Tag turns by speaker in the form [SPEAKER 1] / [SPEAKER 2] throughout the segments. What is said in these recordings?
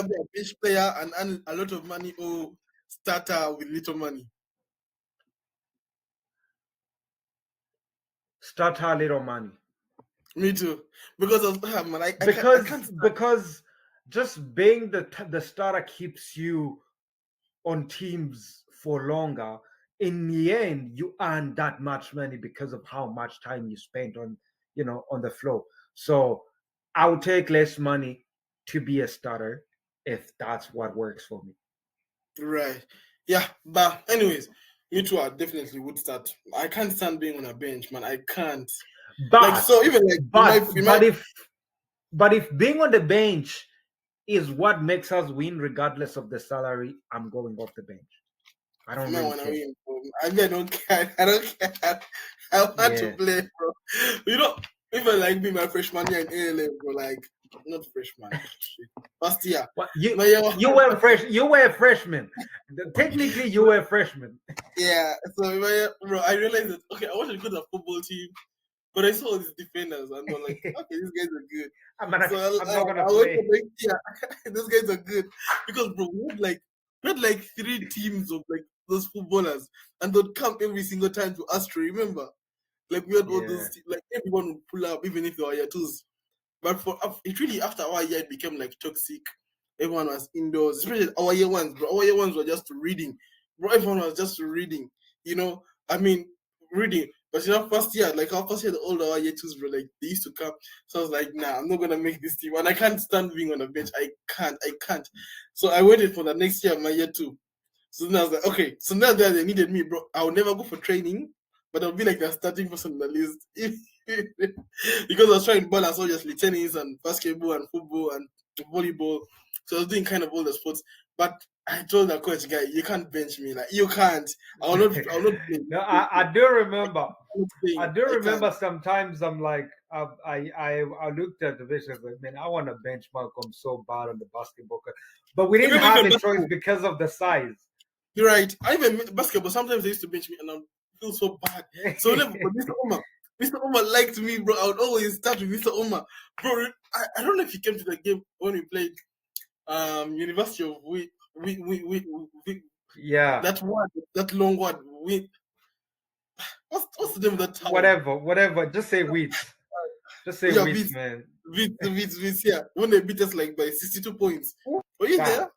[SPEAKER 1] rather be a bench player and earn a lot of money or starter with little money?
[SPEAKER 2] Starter, little money.
[SPEAKER 1] Me too. Because of man, I
[SPEAKER 2] Because
[SPEAKER 1] can't stand.
[SPEAKER 2] because just being the starter keeps you on teams for longer. In the end, you earn that much money because of how much time you spent on on the floor. So I would take less money to be a starter if that's what works for me.
[SPEAKER 1] Right. Yeah, but anyways, me too. I definitely would start. I can't stand being on a bench, man. I can't. Like
[SPEAKER 2] But
[SPEAKER 1] so, even like
[SPEAKER 2] but
[SPEAKER 1] in my
[SPEAKER 2] but if being on the bench is what makes us win, regardless of the salary, I'm going off the bench. I don't
[SPEAKER 1] man
[SPEAKER 2] really
[SPEAKER 1] when I
[SPEAKER 2] care.
[SPEAKER 1] win, bro. I mean, I don't care. I don't care. I want to
[SPEAKER 2] Yeah.
[SPEAKER 1] play, bro. You know, even like me, my freshman year in ALM, bro. Like not freshman, shit. First year.
[SPEAKER 2] What
[SPEAKER 1] My year,
[SPEAKER 2] you were a freshman. Technically you were a freshman.
[SPEAKER 1] yeah. So my year, bro, I realized that okay, I wanted to go to a football team. But I saw all these defenders and they're like, okay, these guys are good. So
[SPEAKER 2] I'm not gonna
[SPEAKER 1] I went to
[SPEAKER 2] play.
[SPEAKER 1] like, yeah, these guys are good. Because, bro, we had like three teams of like those footballers and they'd come every single time to Astro, remember? Like, we had all
[SPEAKER 2] Yeah.
[SPEAKER 1] those, like, everyone would pull up, even if they were year twos. But it really, after our year, it became like toxic. Everyone was indoors, especially our year ones, bro. Our year ones were just reading. Bro, everyone was just reading, you know? I mean, reading. But first year, like our first year, the older our year twos, bro, like they used to come. So I was like, nah, I'm not gonna make this team. And I can't stand being on the bench. I can't. So I waited for the next year, my year two. So then I was like, okay, so now that they needed me, bro, I'll never go for training, but I'll be like the starting person on the list. Because I was trying to balance obviously tennis and basketball and football and volleyball. So I was doing kind of all the sports. But I told the coach, guy, you can't bench me. Like you can't. I'll not play.
[SPEAKER 2] No, I do remember.
[SPEAKER 1] I'm not
[SPEAKER 2] I
[SPEAKER 1] playing.
[SPEAKER 2] do
[SPEAKER 1] I can't.
[SPEAKER 2] remember sometimes I'm like, I looked at the vision, like, man, I want to bench Malcolm so bad on the basketball court. But we didn't
[SPEAKER 1] Remember
[SPEAKER 2] have
[SPEAKER 1] even
[SPEAKER 2] a choice
[SPEAKER 1] basketball.
[SPEAKER 2] because of the size.
[SPEAKER 1] You're right. I even basketball, sometimes they used to bench me and I feel so bad. So whenever but Mr. Omar liked me, bro, I would always start with Mr. Omar. Bro, I don't know if you came to the game when we played University of we
[SPEAKER 2] Yeah.
[SPEAKER 1] that long one. What's the name of that town?
[SPEAKER 2] Whatever. Just say wheat. Just say
[SPEAKER 1] Yeah,
[SPEAKER 2] wheat, man.
[SPEAKER 1] Beats, yeah. When they beat us like by 62 points. Were you
[SPEAKER 2] God.
[SPEAKER 1] there?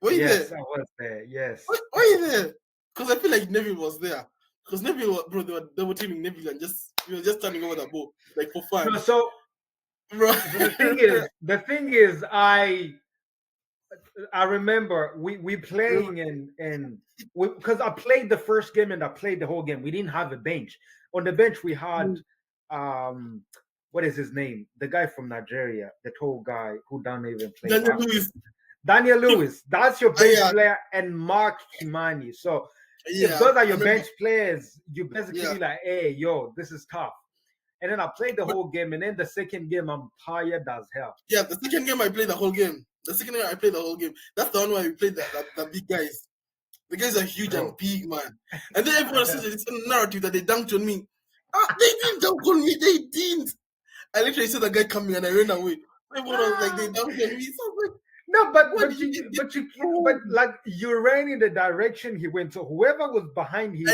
[SPEAKER 1] Were you
[SPEAKER 2] Yes,
[SPEAKER 1] there?
[SPEAKER 2] I was there. Yes.
[SPEAKER 1] Were you there? Because I feel like Neville was there. Because Neville, bro, they were double teaming Neville and he was just turning over the ball like for
[SPEAKER 2] No,
[SPEAKER 1] fun, bro.
[SPEAKER 2] so the thing is, I remember we playing and because I played the first game and I played the whole game. We didn't have a bench. On the bench we had um what is his name? The guy from Nigeria, the tall guy who don't even play
[SPEAKER 1] Daniel
[SPEAKER 2] basketball.
[SPEAKER 1] Lewis,
[SPEAKER 2] Daniel Lewis, that's your bench
[SPEAKER 1] yeah,
[SPEAKER 2] player, and Mark Kimani. So if
[SPEAKER 1] yeah,
[SPEAKER 2] those are
[SPEAKER 1] I
[SPEAKER 2] your
[SPEAKER 1] remember,
[SPEAKER 2] bench players, you
[SPEAKER 1] yeah.
[SPEAKER 2] basically like, hey, yo, this is tough. And then I played the
[SPEAKER 1] But
[SPEAKER 2] whole game, and then the second game, I'm tired as hell.
[SPEAKER 1] yeah, the second game I played the whole game. The second game I played the whole game. That's the one where we played the big guys. The guys are huge and
[SPEAKER 2] Bro.
[SPEAKER 1] big, man. And then everyone says this narrative that they dunked on me. Ah, they didn't dunk on me. They didn't. I literally saw the guy coming and I ran away. Everyone was like, they dunked on me. So I was like,
[SPEAKER 2] No, but
[SPEAKER 1] what
[SPEAKER 2] but
[SPEAKER 1] did you
[SPEAKER 2] you
[SPEAKER 1] get?
[SPEAKER 2] but you but
[SPEAKER 1] Bro,
[SPEAKER 2] like you ran in the direction he went. So whoever was behind him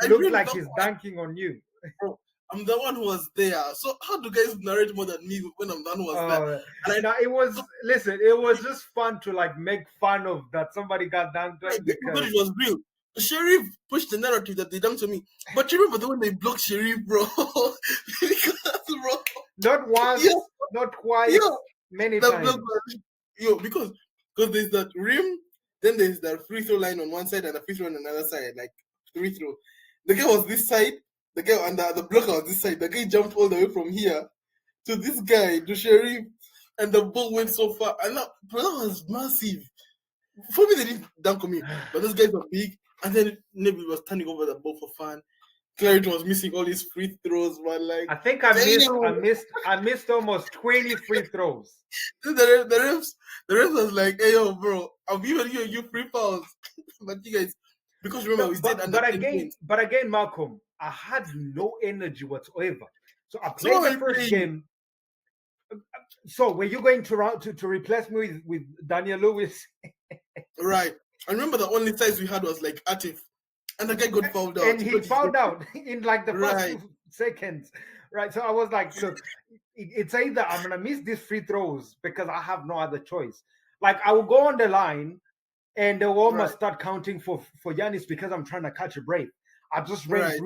[SPEAKER 1] I
[SPEAKER 2] looked
[SPEAKER 1] ran
[SPEAKER 2] like
[SPEAKER 1] back,
[SPEAKER 2] he's dunking on you.
[SPEAKER 1] bro. I'm the one who was there. So how do guys narrate more than me when I'm the one who was there? And
[SPEAKER 2] No, it was listen. It was just fun to like make fun of that somebody got dunked
[SPEAKER 1] I
[SPEAKER 2] on
[SPEAKER 1] people thought it
[SPEAKER 2] because
[SPEAKER 1] was real. Sheriff pushed the narrative that they dunked on me. But you remember the one they blocked Sheriff, bro? Because, bro,
[SPEAKER 2] not
[SPEAKER 1] yeah,
[SPEAKER 2] once, not
[SPEAKER 1] yeah.
[SPEAKER 2] twice, many
[SPEAKER 1] The block
[SPEAKER 2] times.
[SPEAKER 1] was because there's that rim, then there's that free throw line on one side and a free throw on another side, like free throw. The guy was this side, the guy and the blocker was this side. The guy jumped all the way from here to this guy, to Sheriff, and the ball went so far. And bro, that was massive. For me, they didn't dunk on me, but those guys were big. And then Neville was turning over the ball for fun. Clarity was missing all his free throws, man. Like,
[SPEAKER 2] I think I missed
[SPEAKER 1] damn.
[SPEAKER 2] I missed I missed almost 20 free throws.
[SPEAKER 1] The refs was like, hey yo, bro, I'm giving you free fouls. But you guys, because remember
[SPEAKER 2] No,
[SPEAKER 1] we stayed under 10 points.
[SPEAKER 2] but again, Malcolm, I had no energy whatsoever. So I
[SPEAKER 1] So what
[SPEAKER 2] played
[SPEAKER 1] were
[SPEAKER 2] the
[SPEAKER 1] you
[SPEAKER 2] first
[SPEAKER 1] playing?
[SPEAKER 2] game. So were you going to replace me with Daniel Lewis?
[SPEAKER 1] Right. I remember the only size we had was like Atif, and the guy got fouled out.
[SPEAKER 2] And
[SPEAKER 1] He
[SPEAKER 2] he
[SPEAKER 1] got
[SPEAKER 2] found
[SPEAKER 1] ejected.
[SPEAKER 2] out in like the first
[SPEAKER 1] Right.
[SPEAKER 2] 2 seconds, right? So I was like, look, it's either I'm gonna miss these free throws because I have no other choice. Like I will go on the line and they will
[SPEAKER 1] Right.
[SPEAKER 2] almost start counting for Yanis because I'm trying to catch a break. I just ran
[SPEAKER 1] Right.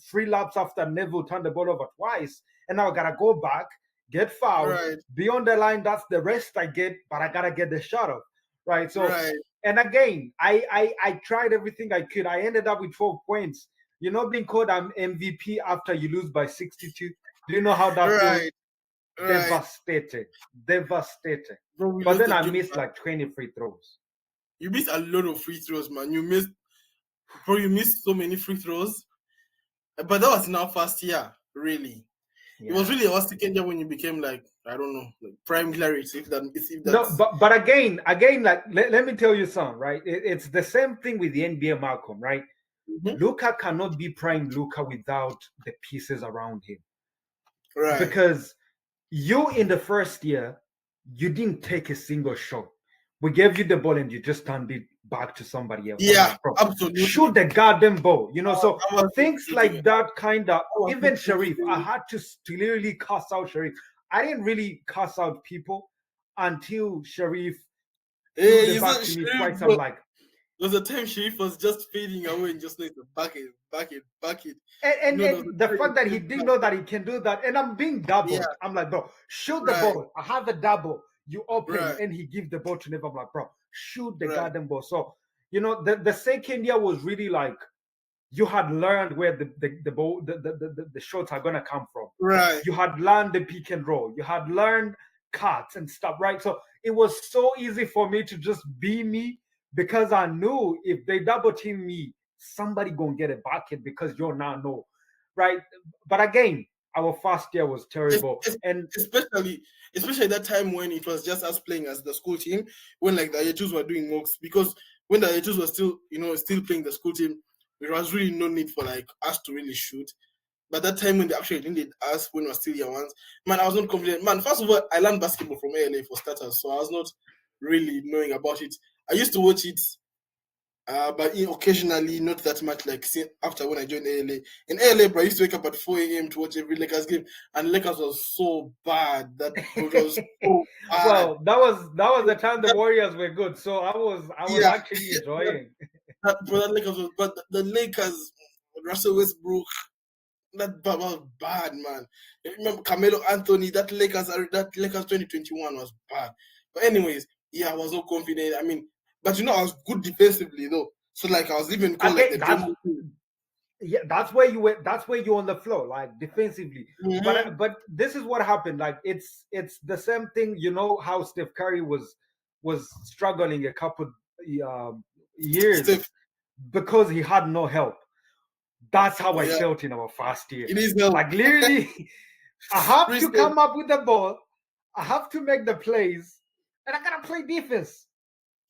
[SPEAKER 2] three laps after Neville turned the ball over twice, and now I gotta go back, get fouled,
[SPEAKER 1] Right.
[SPEAKER 2] be on the line. That's the rest I get, but I gotta get the shot off, right? So,
[SPEAKER 1] Right.
[SPEAKER 2] and again, I tried everything I could. I ended up with 12 points. You know, being called an MVP after you lose by 62. Do you know how that feels?
[SPEAKER 1] Right. Right.
[SPEAKER 2] Devastated, devastated.
[SPEAKER 1] Bro, we
[SPEAKER 2] But
[SPEAKER 1] lost
[SPEAKER 2] then
[SPEAKER 1] the
[SPEAKER 2] I
[SPEAKER 1] game.
[SPEAKER 2] missed like 20 free throws.
[SPEAKER 1] You missed a lot of free throws, man. You missed, bro. You missed so many free throws. But that was in our first year, really. It was
[SPEAKER 2] Yeah.
[SPEAKER 1] really our second year when you became like, I don't know, like prime clarity. If
[SPEAKER 2] No,
[SPEAKER 1] that's
[SPEAKER 2] but again, like let me tell you something, right? It's the same thing with the NBA, Malcolm, right?
[SPEAKER 1] Mhm.
[SPEAKER 2] Luca cannot be prime Luca without the pieces around him
[SPEAKER 1] Right.
[SPEAKER 2] because you in the first year you didn't take a single shot. We gave you the ball and you just turned it back to somebody else. I'm
[SPEAKER 1] Yeah,
[SPEAKER 2] like, bro, shoot
[SPEAKER 1] absolutely.
[SPEAKER 2] the goddamn ball, you know. So
[SPEAKER 1] I was not
[SPEAKER 2] things
[SPEAKER 1] shooting
[SPEAKER 2] like
[SPEAKER 1] it.
[SPEAKER 2] that, kind of.
[SPEAKER 1] I was not
[SPEAKER 2] Even Sharif, I
[SPEAKER 1] shooting
[SPEAKER 2] had to clearly cuss out Sharif. I didn't really cuss out people until Sharif
[SPEAKER 1] it.
[SPEAKER 2] threw
[SPEAKER 1] Hey,
[SPEAKER 2] the
[SPEAKER 1] you
[SPEAKER 2] back
[SPEAKER 1] said
[SPEAKER 2] to me
[SPEAKER 1] Sharif,
[SPEAKER 2] twice. I'm
[SPEAKER 1] bro.
[SPEAKER 2] like,
[SPEAKER 1] There was a time Sharif was just fading away and just like back it, back it, back it. There was
[SPEAKER 2] and the
[SPEAKER 1] a time
[SPEAKER 2] fact that he
[SPEAKER 1] he
[SPEAKER 2] didn't
[SPEAKER 1] back.
[SPEAKER 2] know that he can do that, and I'm being
[SPEAKER 1] Yeah,
[SPEAKER 2] doubled. I'm like, bro, shoot the
[SPEAKER 1] right,
[SPEAKER 2] ball. I have a double. You open,
[SPEAKER 1] right,
[SPEAKER 2] and he give the ball to Never. I'm like, bro, shoot the
[SPEAKER 1] right,
[SPEAKER 2] goddamn ball. So, you know, the second year was really like you had learned where the ball the shots are gonna come from.
[SPEAKER 1] right.
[SPEAKER 2] You had learned the pick and roll. You had learned cuts and stuff, right? So it was so easy for me to just be me because I knew if they double team me, somebody gonna get a bucket because you're now know, right? But again, our first year was
[SPEAKER 1] Es-
[SPEAKER 2] terrible,
[SPEAKER 1] es-
[SPEAKER 2] and
[SPEAKER 1] Especially, especially that time when it was just us playing as the school team, when like the Ayachus were doing mocks, because when the Ayachus were still, still playing the school team, there was really no need for like us to really shoot. But that time when they actually needed us when we were still year ones, man, I was not confident. Man, first of all, I learned basketball from ALA for starters, so I was not really knowing about it. I used to watch it, but occasionally, not that much. Like after when I joined ALA, in ALA, bro, I used to wake up at 4 a.m. to watch every Lakers game, and Lakers was so bad that bro, it was so bad.
[SPEAKER 2] well, that was the time the Warriors were good, so I was
[SPEAKER 1] Yeah,
[SPEAKER 2] actually enjoying.
[SPEAKER 1] bro, that Lakers was, but the Lakers, Russell Westbrook, that was bad, man. I remember Carmelo Anthony, that Lakers 2021 was bad. But anyways, yeah, I was not confident. I mean, but I was good defensively though. So like I was even called like
[SPEAKER 2] Again,
[SPEAKER 1] the
[SPEAKER 2] that's
[SPEAKER 1] Jumbo King.
[SPEAKER 2] yeah, that's where you were. That's where you're on the floor, like defensively.
[SPEAKER 1] Mm-hmm.
[SPEAKER 2] But this is what happened. Like it's the same thing. You know how Steph Curry was struggling a couple um, years
[SPEAKER 1] Steph,
[SPEAKER 2] because he had no help. That's how I
[SPEAKER 1] yeah,
[SPEAKER 2] felt in our first year.
[SPEAKER 1] it needs help.
[SPEAKER 2] Like literally, I have to
[SPEAKER 1] Steph,
[SPEAKER 2] come up with the ball. I have to make the plays, and I gotta play defense,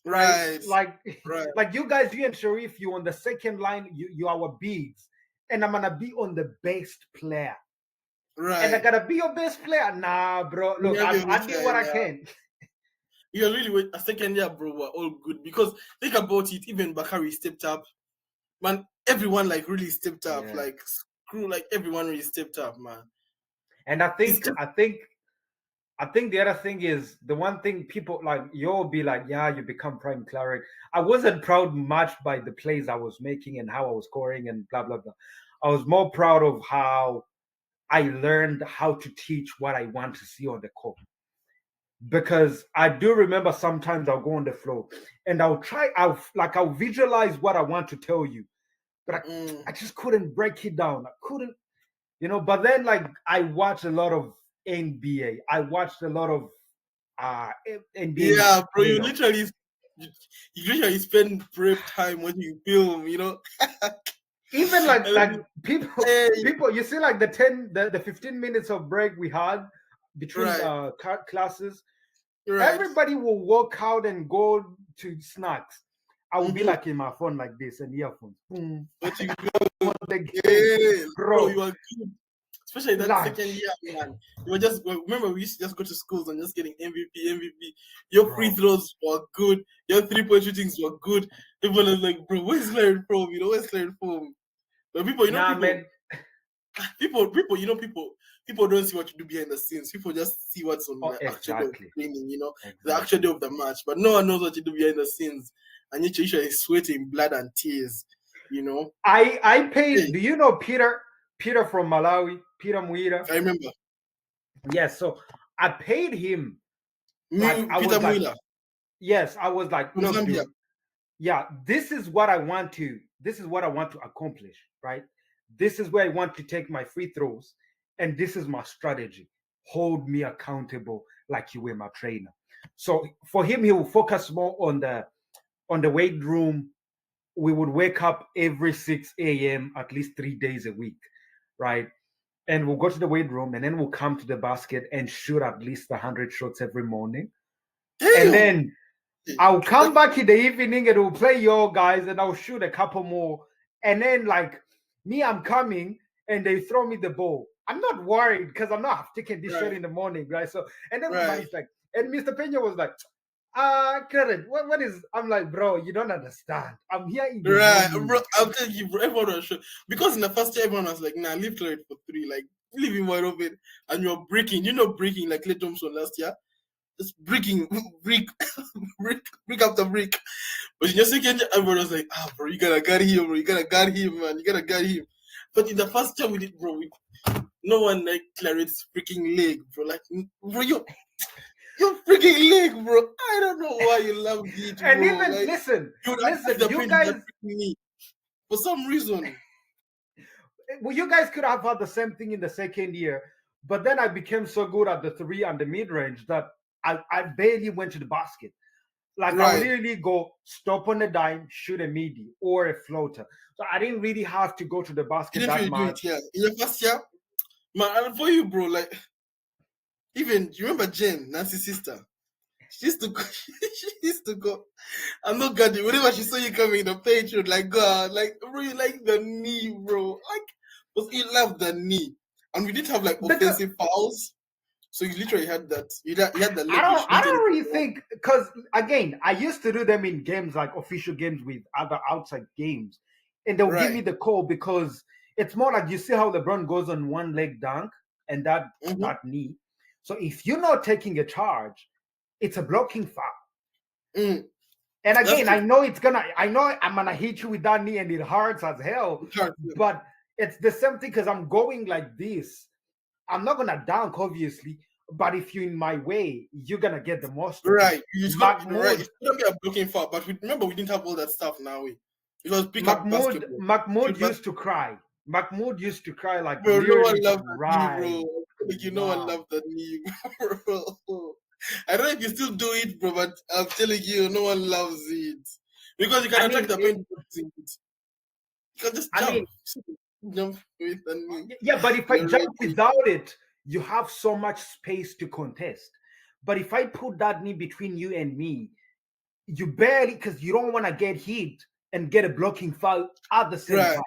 [SPEAKER 2] right?
[SPEAKER 1] right,
[SPEAKER 2] Like,
[SPEAKER 1] right,
[SPEAKER 2] like you guys, you and Sharif, you on the second line, you are our bigs, and I'm gonna be on the best player, and I
[SPEAKER 1] right.
[SPEAKER 2] gotta be your best player. Nah, bro,
[SPEAKER 1] You
[SPEAKER 2] look,
[SPEAKER 1] have your
[SPEAKER 2] I
[SPEAKER 1] best
[SPEAKER 2] did what
[SPEAKER 1] guy
[SPEAKER 2] I
[SPEAKER 1] now.
[SPEAKER 2] can.
[SPEAKER 1] You really a second year, bro. Were all good because think about it. Even Bakari stepped up. Man, everyone like really stepped up.
[SPEAKER 2] Yeah,
[SPEAKER 1] Like screw, like everyone really stepped up, man.
[SPEAKER 2] and I
[SPEAKER 1] It's
[SPEAKER 2] think
[SPEAKER 1] just
[SPEAKER 2] I think I think the other thing is the one thing people like you'll be like, yeah, you become prime cleric. I wasn't proud much by the plays I was making and how I was scoring and blah blah blah. I was more proud of how I learned how to teach what I want to see on the court. Because I do remember sometimes I'll go on the floor and I'll visualize what I want to tell you, but I just couldn't break it down. I couldn't, but then like I watched a lot of NBA. I watched a lot of NBA
[SPEAKER 1] yeah, bro.
[SPEAKER 2] playoffs.
[SPEAKER 1] You literally spend prep time watching film.
[SPEAKER 2] Even
[SPEAKER 1] I
[SPEAKER 2] like
[SPEAKER 1] mean,
[SPEAKER 2] people
[SPEAKER 1] hey,
[SPEAKER 2] people you see like the 15 minutes of break we had between
[SPEAKER 1] right,
[SPEAKER 2] classes,
[SPEAKER 1] right.
[SPEAKER 2] everybody will walk out and go to snacks. I will be
[SPEAKER 1] Mm-hmm.
[SPEAKER 2] like in my phone like this and earphones. Boom.
[SPEAKER 1] Watching
[SPEAKER 2] On the game,
[SPEAKER 1] yeah, bro,
[SPEAKER 2] bro.
[SPEAKER 1] you are good. especially that second
[SPEAKER 2] Lunch,
[SPEAKER 1] year, man. You were just remember we used to just go to schools and just getting MVP, MVP. Your free
[SPEAKER 2] bro.
[SPEAKER 1] throws were good. Your 3-point shootings were good. Everyone is like, bro, where's Larry from? Where's Larry from? But people,
[SPEAKER 2] Nah, man.
[SPEAKER 1] people don't see what you do behind the scenes. People just see what's on
[SPEAKER 2] Oh,
[SPEAKER 1] the actual day of
[SPEAKER 2] exactly,
[SPEAKER 1] training, the actual day
[SPEAKER 2] exactly.
[SPEAKER 1] of the match. But no one knows what you do behind the scenes, and you're usually sweating blood and tears. You know,
[SPEAKER 2] I paid.
[SPEAKER 1] hey,
[SPEAKER 2] Do you know Peter? Peter from Malawi, Peter Muira.
[SPEAKER 1] I remember
[SPEAKER 2] Yes, so I paid him. Like
[SPEAKER 1] me,
[SPEAKER 2] I
[SPEAKER 1] Peter
[SPEAKER 2] was like,
[SPEAKER 1] Muila
[SPEAKER 2] yes, I was like,
[SPEAKER 1] from
[SPEAKER 2] look,
[SPEAKER 1] Zambia.
[SPEAKER 2] dude, yeah, this is what I want to. This is what I want to accomplish, right? This is where I want to take my free throws, and this is my strategy. Hold me accountable like you were my trainer. So for him, he will focus more on the weight room. We would wake up every 6 a.m. at least 3 days a week, right? And we'll go to the weight room and then we'll come to the basket and shoot at least 100 shots every morning. And
[SPEAKER 1] Damn.
[SPEAKER 2] then I'll come back in the evening and we'll play your guys and I'll shoot a couple more. And then, like, me, I'm coming and they throw me the ball. I'm not worried because I'm not taking this shot
[SPEAKER 1] Right,
[SPEAKER 2] in the morning, right? So, and
[SPEAKER 1] right,
[SPEAKER 2] everybody's like, and Mr. Pena was like, Karen, what is, I'm like, bro, you don't understand. I'm here in the
[SPEAKER 1] right, bro.
[SPEAKER 2] morning.
[SPEAKER 1] I'm telling you, bro. Everyone was sure because in the first year, everyone was like, "Nah, leave Claret for 3, like leave him wide open." And you're breaking, breaking like Clay Thompson last year, just breaking, brick, brick after brick. But in your second year, everyone was like, "Ah, bro, you gotta guard him, bro. You gotta guard him, man. You gotta guard him." But in the first year we did, bro, no one like Claret's freaking leg, bro. Like, bro, your freaking leg, bro. I don't know why you loved it,
[SPEAKER 2] And
[SPEAKER 1] bro.
[SPEAKER 2] even,
[SPEAKER 1] Like, you would attack
[SPEAKER 2] listen,
[SPEAKER 1] the
[SPEAKER 2] you
[SPEAKER 1] paint with that
[SPEAKER 2] guys,
[SPEAKER 1] freaking knee for some reason.
[SPEAKER 2] well, you guys could have had the same thing in the second year, but then I became so good at the three and the mid range that I barely went to the basket. Like I'll
[SPEAKER 1] Right.
[SPEAKER 2] literally go stop on the dime, shoot a midi or a floater. So I didn't really have to go to the
[SPEAKER 1] You
[SPEAKER 2] basket
[SPEAKER 1] didn't
[SPEAKER 2] that
[SPEAKER 1] really do it,
[SPEAKER 2] much.
[SPEAKER 1] yeah. In your first year, man, and for you, bro, like, even, you remember Jen, Nancy's sister? She used to go, she used to go, I'm not guarding. Whenever she saw you coming in the paint, she would like, God, like, bro, you like the knee, bro. Like, because he loved the knee. And we didn't have like
[SPEAKER 2] Because
[SPEAKER 1] offensive fouls. So you literally had that. You had the
[SPEAKER 2] I
[SPEAKER 1] leg,
[SPEAKER 2] don't
[SPEAKER 1] which
[SPEAKER 2] I
[SPEAKER 1] literally.
[SPEAKER 2] don't really think, because again, I used to do them in games like official games with other outside games. And they'll give me
[SPEAKER 1] Right.
[SPEAKER 2] the call because it's more like, you see how LeBron goes on one leg dunk and
[SPEAKER 1] Mm-hmm.
[SPEAKER 2] that knee. So if you're not taking a charge, it's a blocking foul.
[SPEAKER 1] Mm,
[SPEAKER 2] And
[SPEAKER 1] that's
[SPEAKER 2] again,
[SPEAKER 1] true.
[SPEAKER 2] I know I'm gonna hit you with that knee and it hurts as hell,
[SPEAKER 1] It's hard, yeah.
[SPEAKER 2] but it's the same thing because I'm going like this. I'm not gonna dunk, obviously, but if you're in my way, you're gonna get the most of it.
[SPEAKER 1] Right. It's gonna right.
[SPEAKER 2] Mahmoud,
[SPEAKER 1] It's gonna be a blocking foul, but remember we didn't have all that stuff now. It was pick up basketball.
[SPEAKER 2] Mahmoud
[SPEAKER 1] Shoot
[SPEAKER 2] used to cry. Mahmoud used to cry, like
[SPEAKER 1] Bro, no one
[SPEAKER 2] literally
[SPEAKER 1] loved the knee,
[SPEAKER 2] cry.
[SPEAKER 1] bro. Like no one
[SPEAKER 2] Wow.
[SPEAKER 1] loved the knee, bro. I don't know if you still do it, bro, but I'm telling you, no one loves it because you
[SPEAKER 2] I
[SPEAKER 1] can attack
[SPEAKER 2] mean,
[SPEAKER 1] the paint. You can just
[SPEAKER 2] I mean,
[SPEAKER 1] jump with the knee.
[SPEAKER 2] yeah, but if I
[SPEAKER 1] You're
[SPEAKER 2] jump
[SPEAKER 1] ready.
[SPEAKER 2] without it, you have so much space to contest. But if I put that knee between you and me, you barely, because you don't want to get hit and get a blocking foul at the same
[SPEAKER 1] Right.
[SPEAKER 2] time.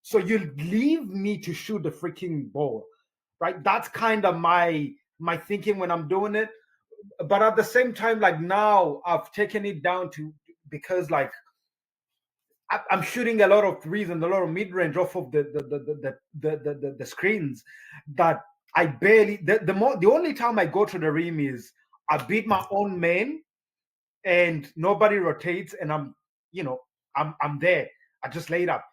[SPEAKER 2] So you leave me to shoot the freaking ball, right? That's kind of my thinking when I'm doing it. But at the same time, like now I've taken it down to, because like I'm shooting a lot of threes and a lot of mid range off of the screens that I barely, the only time I go to the rim is I beat my own man and nobody rotates and I'm there. I just laid up.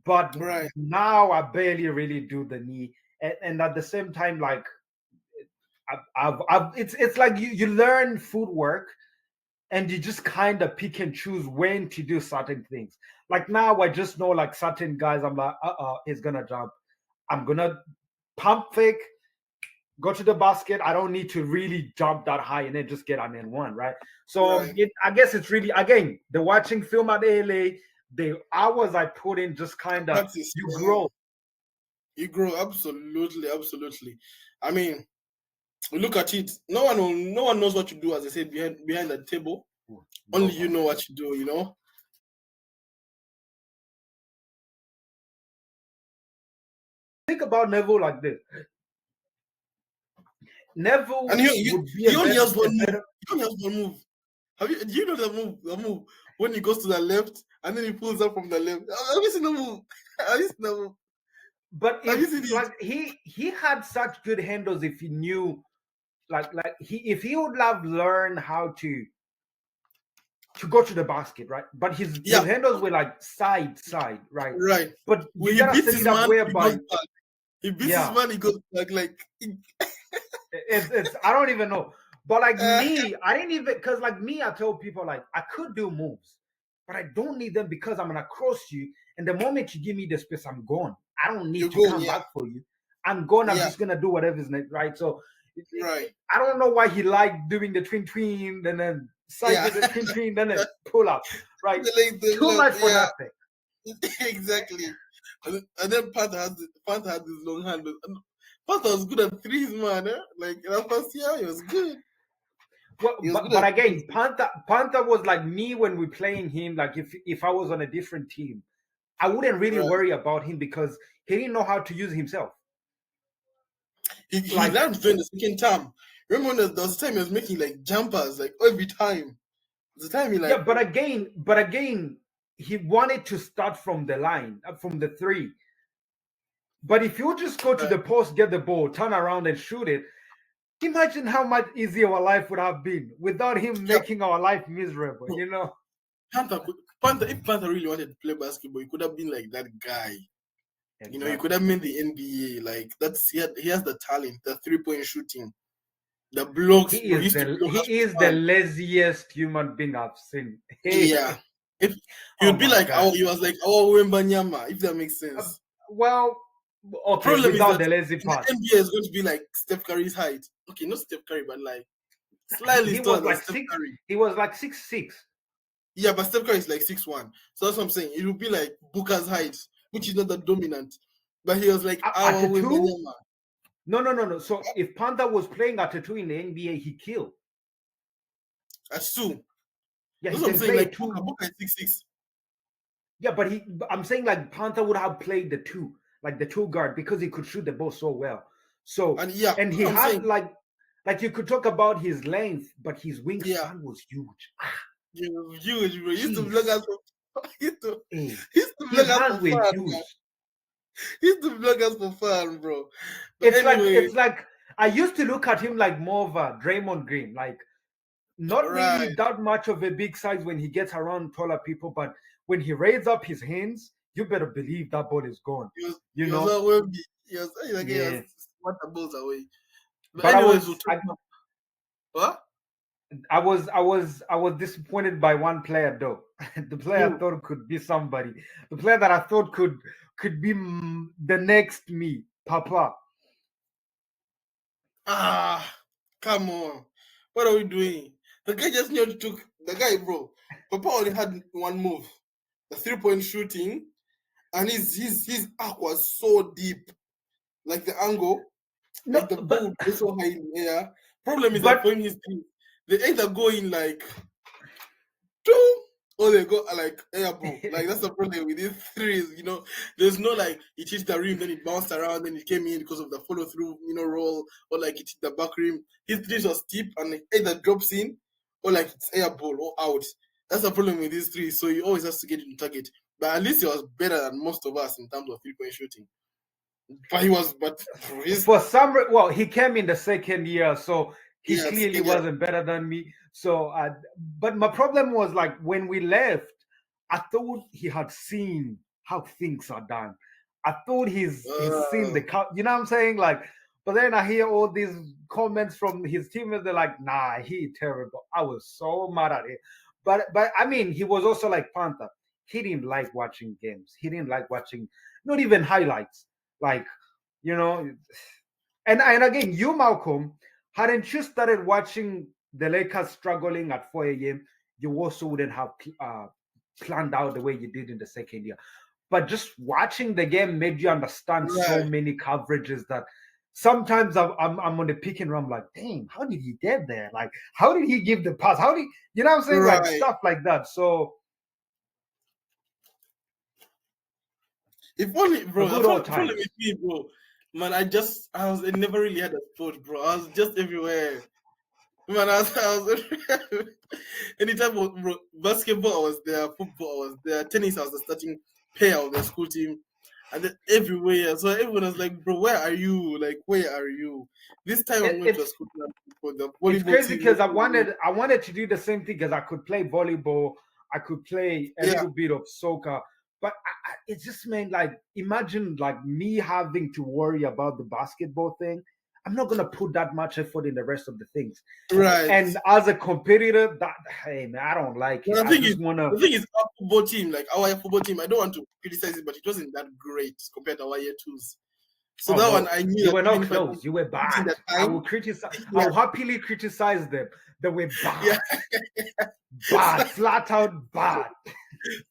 [SPEAKER 2] But
[SPEAKER 1] Right.
[SPEAKER 2] now I barely really do the knee. And at the same time, like it's like you learn footwork and you just kind of pick and choose when to do certain things. Like now I just know like certain guys, I'm like, he's gonna jump. I'm gonna pump fake, go to the basket. I don't need to really jump that high and then just get an N1, right? So
[SPEAKER 1] Right.
[SPEAKER 2] I guess it's really, again, the watching film at LA, the hours I put in, just kind of,
[SPEAKER 1] Practice.
[SPEAKER 2] you
[SPEAKER 1] Yeah.
[SPEAKER 2] grow.
[SPEAKER 1] You grow absolutely, absolutely. I mean, look at it. No one knows what you do, as I said, behind the table. Only you
[SPEAKER 2] Nobody.
[SPEAKER 1] know what you do.
[SPEAKER 2] think about Neville like this.
[SPEAKER 1] And
[SPEAKER 2] Neville would be
[SPEAKER 1] he only has
[SPEAKER 2] a
[SPEAKER 1] one move.
[SPEAKER 2] better.
[SPEAKER 1] He only has one move. Do you know the move? The move when he goes to the left and then he pulls up from the left. Have you seen the move? Have you seen the move?
[SPEAKER 2] But
[SPEAKER 1] Have you
[SPEAKER 2] if
[SPEAKER 1] seen it?
[SPEAKER 2] like he had such good handles, if he knew like he if he would have learned how to go to the basket, right? But his
[SPEAKER 1] Yeah,
[SPEAKER 2] handles were like side, right?
[SPEAKER 1] right.
[SPEAKER 2] But
[SPEAKER 1] When
[SPEAKER 2] you
[SPEAKER 1] he
[SPEAKER 2] gotta
[SPEAKER 1] beats
[SPEAKER 2] set
[SPEAKER 1] his
[SPEAKER 2] it up
[SPEAKER 1] man, he goes
[SPEAKER 2] whereby,
[SPEAKER 1] back. He beats his
[SPEAKER 2] yeah,
[SPEAKER 1] man, he goes back
[SPEAKER 2] it's I don't even know. But like
[SPEAKER 1] uh,
[SPEAKER 2] me, I didn't even because like me, I told people like I could do moves, but I don't need them because I'm gonna cross you. And the moment you give me the space, I'm gone. I don't
[SPEAKER 1] you're
[SPEAKER 2] need to
[SPEAKER 1] going.
[SPEAKER 2] come
[SPEAKER 1] Yeah,
[SPEAKER 2] back for you. I'm gone. I'm
[SPEAKER 1] yeah,
[SPEAKER 2] just gonna do whatever's next, right? So
[SPEAKER 1] right.
[SPEAKER 2] I don't know why he liked doing the twin and then side
[SPEAKER 1] Yeah,
[SPEAKER 2] to the twin, then it pull up, right? Too much for
[SPEAKER 1] yeah,
[SPEAKER 2] nothing.
[SPEAKER 1] exactly. And then Panther had this long hand. And Panther was good at threes, man. Like in that first year, he was good.
[SPEAKER 2] Well,
[SPEAKER 1] He was good
[SPEAKER 2] but
[SPEAKER 1] at
[SPEAKER 2] again,
[SPEAKER 1] threes.
[SPEAKER 2] Panther was like me when we playing him. Like if I was on a different team, I wouldn't really
[SPEAKER 1] Right.
[SPEAKER 2] worry about him because he didn't know how to use himself.
[SPEAKER 1] He
[SPEAKER 2] Like
[SPEAKER 1] learned during the second term. Remember when there was a time he was making like jumpers like every time. The time he
[SPEAKER 2] yeah,
[SPEAKER 1] like
[SPEAKER 2] but again, he wanted to start from the line, from the three. But if you just go to the post, get the ball, turn around and shoot it, imagine how much easier our life would have been without him
[SPEAKER 1] yeah,
[SPEAKER 2] making our life miserable.
[SPEAKER 1] bro,
[SPEAKER 2] You know.
[SPEAKER 1] Panther if Panther really wanted to play basketball, he could have been like that guy. He could
[SPEAKER 2] Exactly.
[SPEAKER 1] have made the NBA. Like he has the talent, the 3-point shooting, the blocks, bro. He used to block us
[SPEAKER 2] He is
[SPEAKER 1] for
[SPEAKER 2] the
[SPEAKER 1] fun.
[SPEAKER 2] laziest human being I've seen.
[SPEAKER 1] Yeah.
[SPEAKER 2] Hey,
[SPEAKER 1] If he
[SPEAKER 2] oh
[SPEAKER 1] would be
[SPEAKER 2] my
[SPEAKER 1] like
[SPEAKER 2] god.
[SPEAKER 1] he was like our Wembanyama, if that makes
[SPEAKER 2] Uh,
[SPEAKER 1] sense.
[SPEAKER 2] well, okay,
[SPEAKER 1] Problem is
[SPEAKER 2] without
[SPEAKER 1] that
[SPEAKER 2] the lazy
[SPEAKER 1] in the
[SPEAKER 2] part,
[SPEAKER 1] NBA is going to be like Steph Curry's height. Okay, not Steph Curry, but like slightly
[SPEAKER 2] he
[SPEAKER 1] taller
[SPEAKER 2] was
[SPEAKER 1] than
[SPEAKER 2] like
[SPEAKER 1] Steph
[SPEAKER 2] six.
[SPEAKER 1] Curry.
[SPEAKER 2] He was like 6'6".
[SPEAKER 1] Yeah, but Steph Curry is like 6'1". So that's what I'm saying. It would be like Booker's height, which is not that dominant. But he was like
[SPEAKER 2] At
[SPEAKER 1] our
[SPEAKER 2] a two.
[SPEAKER 1] Wembanyama.
[SPEAKER 2] No. So if Panther was playing at a two in the NBA, he killed.
[SPEAKER 1] That's two.
[SPEAKER 2] Yeah, he
[SPEAKER 1] That's what I'm
[SPEAKER 2] can
[SPEAKER 1] saying.
[SPEAKER 2] play a
[SPEAKER 1] Like
[SPEAKER 2] two.
[SPEAKER 1] Booker is 6'6".
[SPEAKER 2] Yeah, but I'm saying like Panther would have played the two, like the two guard, because he could shoot the ball so well. So
[SPEAKER 1] And yeah,
[SPEAKER 2] and he
[SPEAKER 1] I'm
[SPEAKER 2] had
[SPEAKER 1] saying,
[SPEAKER 2] like you could talk about his length, but his
[SPEAKER 1] yeah,
[SPEAKER 2] wingspan was huge.
[SPEAKER 1] you're huge, bro. He used to block
[SPEAKER 2] Jeez,
[SPEAKER 1] us for he used to,
[SPEAKER 2] hey,
[SPEAKER 1] he used to block
[SPEAKER 2] his
[SPEAKER 1] us
[SPEAKER 2] hands
[SPEAKER 1] for
[SPEAKER 2] were
[SPEAKER 1] fun, man.
[SPEAKER 2] huge.
[SPEAKER 1] He used to block us for fun, bro. But anyway,
[SPEAKER 2] It's like I used to look at him like more of a Draymond Green, like not
[SPEAKER 1] right.
[SPEAKER 2] really that much of a big size when he gets around taller people, but when he raises up his hands, you better believe that ball is gone. You
[SPEAKER 1] He was
[SPEAKER 2] know?
[SPEAKER 1] all wavy. He was
[SPEAKER 2] Yeah.
[SPEAKER 1] what the balls away. But
[SPEAKER 2] But
[SPEAKER 1] anyways, we'll talk about what?
[SPEAKER 2] I was disappointed by one player though. The player I
[SPEAKER 1] Who?
[SPEAKER 2] thought could be somebody. The player that I thought could be the next me, Papa.
[SPEAKER 1] Ah, come on. What are we doing? The guy just nearly took the guy, bro. Papa only had one move, the 3-point shooting, and his arc was so deep, like the angle,
[SPEAKER 2] No,
[SPEAKER 1] like the ball would go so high in the air. Problem is that
[SPEAKER 2] but
[SPEAKER 1] for him, his team, they either go in like two or they go like air ball. Like that's the problem with these threes. There's no like it hit the rim, then it bounced around, then it came in because of the follow through, roll, or like it hit the back rim. His threes are steep and like either drops in or like it's air ball or out. That's the problem with these threes. So he always has to get into target. But at least he was better than most of us in terms of 3-point shooting. But his
[SPEAKER 2] for some well, he came in the second year, so he
[SPEAKER 1] yeah,
[SPEAKER 2] clearly
[SPEAKER 1] second year.
[SPEAKER 2] wasn't better than me. So but my problem was like when we left, I thought he had seen how things are done. I thought he's seen the you know what I'm saying, like, but then I hear all these comments from his teammates. They're like, nah, he terrible. I was so mad at it. But I mean, he was also like Panther. He didn't like watching games. He didn't like watching not even highlights. Like, you know, and again, you, Malcolm, hadn't you started watching the Lakers struggling at 4 a.m., you also wouldn't have planned out the way you did in the second year. But just watching the game made you understand so
[SPEAKER 1] Right,
[SPEAKER 2] many coverages that sometimes I'm on the pick and run, like, dang, how did he get there? Like, how did he give the pass? How did you know what I'm saying? Like
[SPEAKER 1] right.
[SPEAKER 2] stuff like that. So
[SPEAKER 1] If only,
[SPEAKER 2] a
[SPEAKER 1] bro. The
[SPEAKER 2] good old
[SPEAKER 1] problem with
[SPEAKER 2] times.
[SPEAKER 1] me, bro. Man, I never really had a sport, bro. I was just everywhere. Man, I was anytime, bro, basketball, I was there, football, I was there, tennis, I was the starting player of the school team, and then everywhere. So everyone was like, bro, where are you? Like, where are you? This time I'm
[SPEAKER 2] It,
[SPEAKER 1] going to a
[SPEAKER 2] it's
[SPEAKER 1] school club for the
[SPEAKER 2] it's
[SPEAKER 1] volleyball
[SPEAKER 2] crazy
[SPEAKER 1] team.
[SPEAKER 2] because I wanted to do the same thing because I could play volleyball, I could play a
[SPEAKER 1] Yeah,
[SPEAKER 2] little bit of soccer, but it just meant like imagine like me having to worry about the basketball thing. I'm not gonna put that much effort in the rest of the things.
[SPEAKER 1] right.
[SPEAKER 2] And as a competitor, that hey man, I don't like it.
[SPEAKER 1] But
[SPEAKER 2] I just wanna.
[SPEAKER 1] the thing is, our football team, like our football team, I don't want to criticize it, but it wasn't that great compared to our year twos. So
[SPEAKER 2] Oh
[SPEAKER 1] that one,
[SPEAKER 2] no,
[SPEAKER 1] I knew
[SPEAKER 2] you
[SPEAKER 1] that
[SPEAKER 2] were
[SPEAKER 1] even
[SPEAKER 2] not
[SPEAKER 1] if I don't
[SPEAKER 2] close. You were
[SPEAKER 1] put in
[SPEAKER 2] bad.
[SPEAKER 1] the
[SPEAKER 2] I will
[SPEAKER 1] time,
[SPEAKER 2] criticize. I
[SPEAKER 1] yeah,
[SPEAKER 2] will happily criticize them. They were
[SPEAKER 1] yeah.
[SPEAKER 2] bad, bad, flat out bad.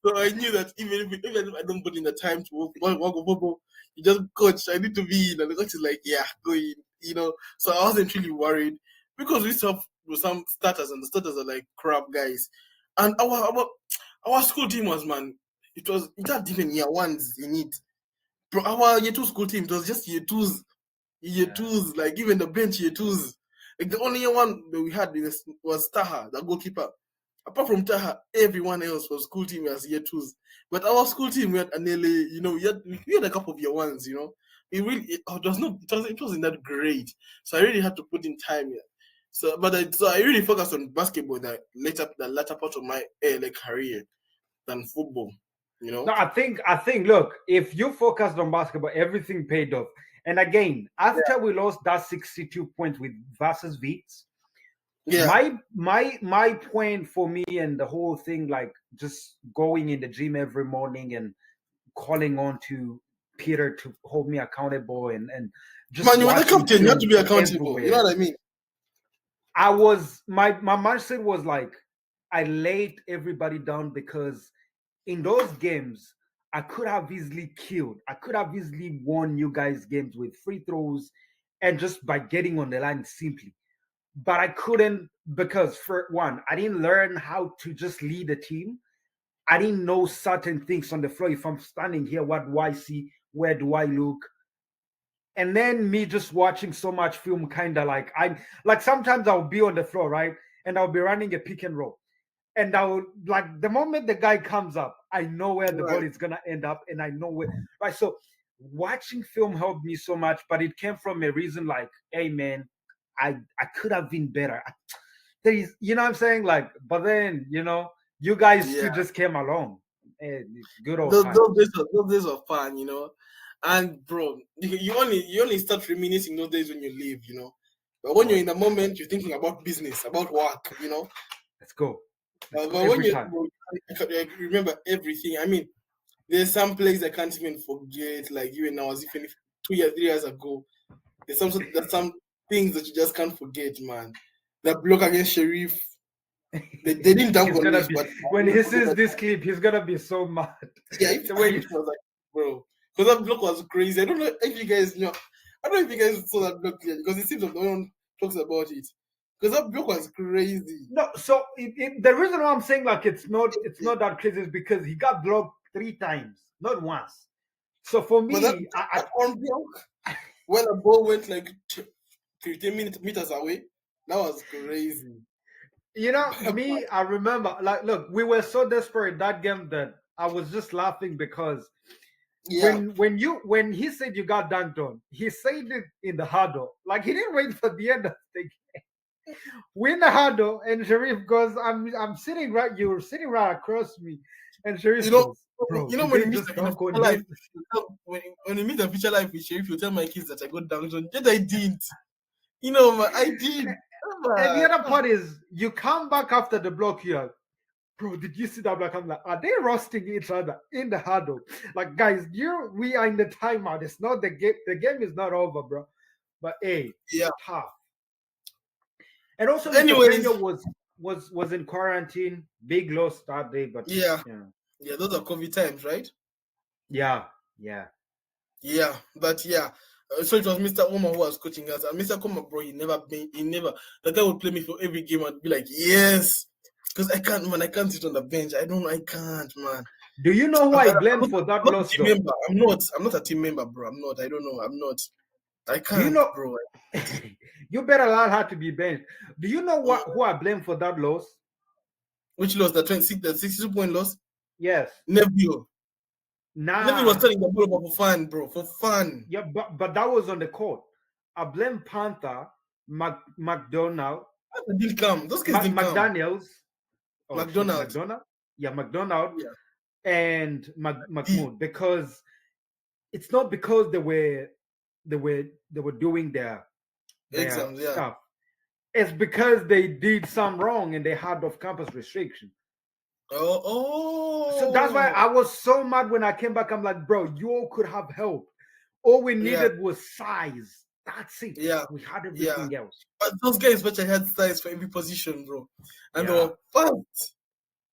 [SPEAKER 1] So I knew that even if I don't put in the time to work with football, you just coach. I need to be in, and the coach is like, yeah, go in, you know. So I wasn't really worried because we used to have some starters, and the starters are like crap guys. And our school team was, man, it had even year ones in it. Bro, our year two school team, it was just year
[SPEAKER 2] Yeah.
[SPEAKER 1] twos, like even the bench year twos. Like the only one that we had was Taha, the goalkeeper. Apart from Taha, everyone else was school team as year twos. But our school team, we had Anele, we had a couple of year ones, it wasn't that great. So I really had to put in time here. So I really focused on basketball the latter part of my like career than football, you
[SPEAKER 2] No,
[SPEAKER 1] know?
[SPEAKER 2] I think. Look, if you focused on basketball, everything paid off. And again, after we lost that 62 points with versus Beats,
[SPEAKER 1] Yeah.
[SPEAKER 2] my point for me and the whole thing, like just going in the gym every morning and calling on to Peter to hold me accountable and just
[SPEAKER 1] Man, you were the
[SPEAKER 2] watching
[SPEAKER 1] captain, you have to
[SPEAKER 2] film
[SPEAKER 1] be accountable. You know
[SPEAKER 2] everywhere.
[SPEAKER 1] what I mean?
[SPEAKER 2] My mindset was like I laid everybody down because in those games I could have easily killed. I could have easily won you guys games with free throws and just by getting on the line simply. But I couldn't because for one, I didn't learn how to just lead a team. I didn't know certain things on the floor. If I'm standing here, what do I see? Where do I look? And then me just watching so much film, kind of like I like sometimes I'll be on the floor, right? And I'll be running a pick and roll. And I'll like the moment the guy comes up, I know where the ball
[SPEAKER 1] Right.
[SPEAKER 2] is gonna end up, and I know where right. So watching film helped me so much, but it came from a reason like, hey man, I could have been better. There is, you know what I'm saying? Like, but then, you guys
[SPEAKER 1] Yeah.
[SPEAKER 2] still just came along. And good old
[SPEAKER 1] Those,
[SPEAKER 2] times.
[SPEAKER 1] those days were, those days were fun, you know. And bro, you only start reminiscing those days when you leave. But when
[SPEAKER 2] Oh
[SPEAKER 1] you're in the
[SPEAKER 2] yeah.
[SPEAKER 1] moment, you're thinking about business, about work.
[SPEAKER 2] Let's go. Let's go
[SPEAKER 1] But when
[SPEAKER 2] every
[SPEAKER 1] you
[SPEAKER 2] time.
[SPEAKER 1] bro, I remember everything. I mean, there's some plays I can't even forget. Like even now, as even if 2 years, 3 years ago, there's some things that you just can't forget, man. The block against Sheriff, they didn't dunk
[SPEAKER 2] He's
[SPEAKER 1] on
[SPEAKER 2] gonna
[SPEAKER 1] it,
[SPEAKER 2] be
[SPEAKER 1] but
[SPEAKER 2] when he sees this clip, he's gonna be so mad.
[SPEAKER 1] yeah,
[SPEAKER 2] The
[SPEAKER 1] I
[SPEAKER 2] way
[SPEAKER 1] wish I was like, bro, because that block was crazy. I don't know if you guys know. I don't know if you guys saw that block clearly because it seems like no one talks about it. Because that block was crazy.
[SPEAKER 2] no, so the reason why I'm saying like it's not that crazy is because he got blocked 3 times, not once. So for
[SPEAKER 1] But that
[SPEAKER 2] me,
[SPEAKER 1] that one block, when the ball went like 15 meters away, that was crazy.
[SPEAKER 2] me, I remember like look, we were so desperate that game that I was just laughing because
[SPEAKER 1] Yeah,
[SPEAKER 2] when he said you got dunked on, he said it in the huddle. Like he didn't wait for the end of the we in the huddle, and Sharif goes, I'm sitting right, you're sitting right across me. And
[SPEAKER 1] you
[SPEAKER 2] Sharif
[SPEAKER 1] know,
[SPEAKER 2] goes, bro,
[SPEAKER 1] you know
[SPEAKER 2] did
[SPEAKER 1] when
[SPEAKER 2] they
[SPEAKER 1] you meet
[SPEAKER 2] just
[SPEAKER 1] in a
[SPEAKER 2] dunk on
[SPEAKER 1] future life,
[SPEAKER 2] him?
[SPEAKER 1] when you meet a future life with Sheriff, you tell my kids that I got down on. Yet I didn't. You know, man, I did.
[SPEAKER 2] And the
[SPEAKER 1] Man.
[SPEAKER 2] other part is you come back after the block here. Bro, did you see that block? I'm like, are they roasting each other in the huddle? Like, guys, we are in the timeout. It's not the game. The game is not over, bro. But hey,
[SPEAKER 1] Yeah.
[SPEAKER 2] tough. And also, Mr.
[SPEAKER 1] Anyways,
[SPEAKER 2] Pena was in quarantine. Big loss that day, but
[SPEAKER 1] yeah.
[SPEAKER 2] yeah,
[SPEAKER 1] Yeah, those are COVID times, right?
[SPEAKER 2] yeah, yeah.
[SPEAKER 1] Yeah, but yeah. So it was Mr. Omar who was coaching us. And Mr. Omar, bro, the guy would play me for every game and be like, yes. Because I can't, man, I can't sit on the bench. I can't, man.
[SPEAKER 2] Do you know who
[SPEAKER 1] I'm,
[SPEAKER 2] I
[SPEAKER 1] I'm
[SPEAKER 2] blamed for
[SPEAKER 1] I'm
[SPEAKER 2] that
[SPEAKER 1] not a
[SPEAKER 2] loss,
[SPEAKER 1] team
[SPEAKER 2] though?
[SPEAKER 1] member. I'm not a team member, bro. I'm not. I don't know. I'm not. I
[SPEAKER 2] Do you
[SPEAKER 1] can't,
[SPEAKER 2] know?
[SPEAKER 1] bro.
[SPEAKER 2] You better learn how to be benched. Do you know
[SPEAKER 1] Mm.
[SPEAKER 2] what who I blame for that loss?
[SPEAKER 1] Which loss? The 26, the 62-point loss?
[SPEAKER 2] Yes.
[SPEAKER 1] Neville. Neville was
[SPEAKER 2] Nah.
[SPEAKER 1] telling the ball about for fun, bro. For fun.
[SPEAKER 2] Yeah, but that was on the court. I blame Panther, McDonald,
[SPEAKER 1] That didn't come. Those guys didn't come.
[SPEAKER 2] McDaniels. Oh shit,
[SPEAKER 1] McDonald's.
[SPEAKER 2] McDonald. Yeah, McDonald
[SPEAKER 1] Yeah.
[SPEAKER 2] and
[SPEAKER 1] D.
[SPEAKER 2] Mahmoud, because it's not because they were doing their
[SPEAKER 1] Exams, yeah.
[SPEAKER 2] stuff. It's because they did some wrong and they had off campus restriction.
[SPEAKER 1] Oh,
[SPEAKER 2] So that's why
[SPEAKER 1] oh.
[SPEAKER 2] I was so mad when I came back. I'm like, bro, you all could have helped. All we
[SPEAKER 1] Yeah,
[SPEAKER 2] needed was size. That's it.
[SPEAKER 1] yeah,
[SPEAKER 2] We had
[SPEAKER 1] yeah.
[SPEAKER 2] everything else.
[SPEAKER 1] But those guys better had size for every position, bro. And they
[SPEAKER 2] Yeah.
[SPEAKER 1] were fast.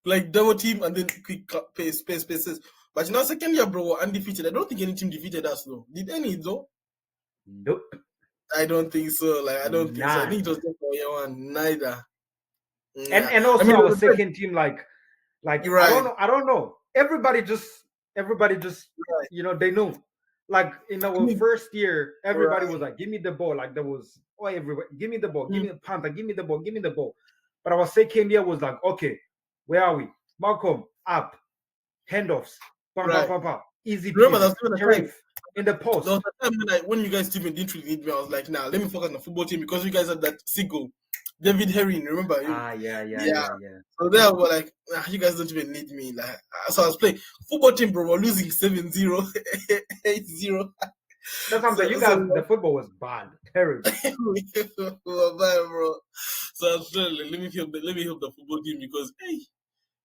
[SPEAKER 1] Like double team and then quick pace, paces. But you know, second year, bro, we're undefeated. I don't think any team defeated us though. Did any though?
[SPEAKER 2] Nope.
[SPEAKER 1] I don't think so. Like I don't think so. I think it was
[SPEAKER 2] None.
[SPEAKER 1] just for year one. Neither.
[SPEAKER 2] And
[SPEAKER 1] Yeah.
[SPEAKER 2] and
[SPEAKER 1] I
[SPEAKER 2] also
[SPEAKER 1] mean,
[SPEAKER 2] our second team, like
[SPEAKER 1] you're
[SPEAKER 2] I don't
[SPEAKER 1] right.
[SPEAKER 2] know. I don't know. Everybody just
[SPEAKER 1] Right.
[SPEAKER 2] they knew. Like in
[SPEAKER 1] I
[SPEAKER 2] our
[SPEAKER 1] mean,
[SPEAKER 2] first year, everybody was
[SPEAKER 1] right.
[SPEAKER 2] like, "Give me the ball!" Like there was, oh, everywhere, "Give me the ball, give
[SPEAKER 1] Mm,
[SPEAKER 2] me the Panther, give me the ball, give me the ball." But our second year was like, "Okay, where are we? Malcolm up, handoffs, pam pam
[SPEAKER 1] right.
[SPEAKER 2] pam pam, easy
[SPEAKER 1] Remember,
[SPEAKER 2] peasy,
[SPEAKER 1] that's even the time.
[SPEAKER 2] Sharif in the
[SPEAKER 1] There was
[SPEAKER 2] post."
[SPEAKER 1] a time when you guys even didn't really need me. I was like, nah, let me focus on the football team because you guys had that single, David Herring. Remember him?
[SPEAKER 2] Ah, yeah, yeah,
[SPEAKER 1] Yeah.
[SPEAKER 2] yeah, yeah.
[SPEAKER 1] So there were like, nah, you guys don't even need me. Like, so I was playing football team, bro. We're losing 7-0, 8-0.
[SPEAKER 2] That's what I'm saying. You
[SPEAKER 1] So
[SPEAKER 2] guys, the football was bad, terrible.
[SPEAKER 1] we're bad, bro. So I was trying, like, let me help the football team because hey,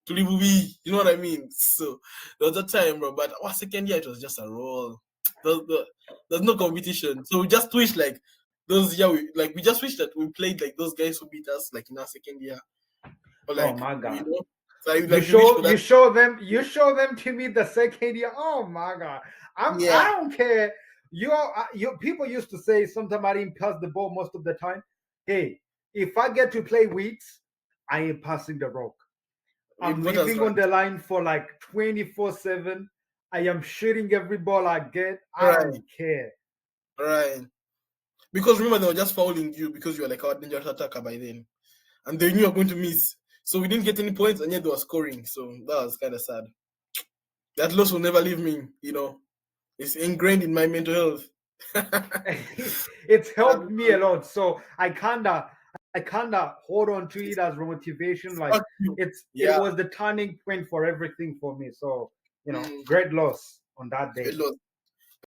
[SPEAKER 1] to live we, you know what I mean. So there was a time, bro. But our second year, it was just a roll. There's no competition. So we just wish like those yeah, we just wish that we played like those guys who beat us like in our second year, or
[SPEAKER 2] Oh
[SPEAKER 1] like
[SPEAKER 2] my
[SPEAKER 1] you
[SPEAKER 2] god.
[SPEAKER 1] know, so
[SPEAKER 2] You
[SPEAKER 1] like we wish
[SPEAKER 2] show
[SPEAKER 1] for
[SPEAKER 2] you
[SPEAKER 1] that.
[SPEAKER 2] show them you show them to me the second year. Oh my god. I
[SPEAKER 1] Yeah,
[SPEAKER 2] don't care. You people used to say sometimes I didn't pass the ball most of the time. Hey, if I get to play weeks, I ain't passing the rock.
[SPEAKER 1] we
[SPEAKER 2] I'm
[SPEAKER 1] bought us
[SPEAKER 2] living on
[SPEAKER 1] right.
[SPEAKER 2] the line for like 24/7. I am shooting every ball I get. I
[SPEAKER 1] Right,
[SPEAKER 2] don't care.
[SPEAKER 1] right. Because remember they were just fouling you because you were like our dangerous attacker by then, and they knew you were going to miss. So we didn't get any points, and yet they were scoring. So that was kind of sad. That loss will never leave me. You know, it's ingrained in my mental health.
[SPEAKER 2] It's helped me a lot. So I kinda hold on to it as motivation. Like
[SPEAKER 1] Fuck you.
[SPEAKER 2] it
[SPEAKER 1] Yeah,
[SPEAKER 2] was the turning point for everything for me. So
[SPEAKER 1] mm,
[SPEAKER 2] great loss on that
[SPEAKER 1] it
[SPEAKER 2] day.
[SPEAKER 1] was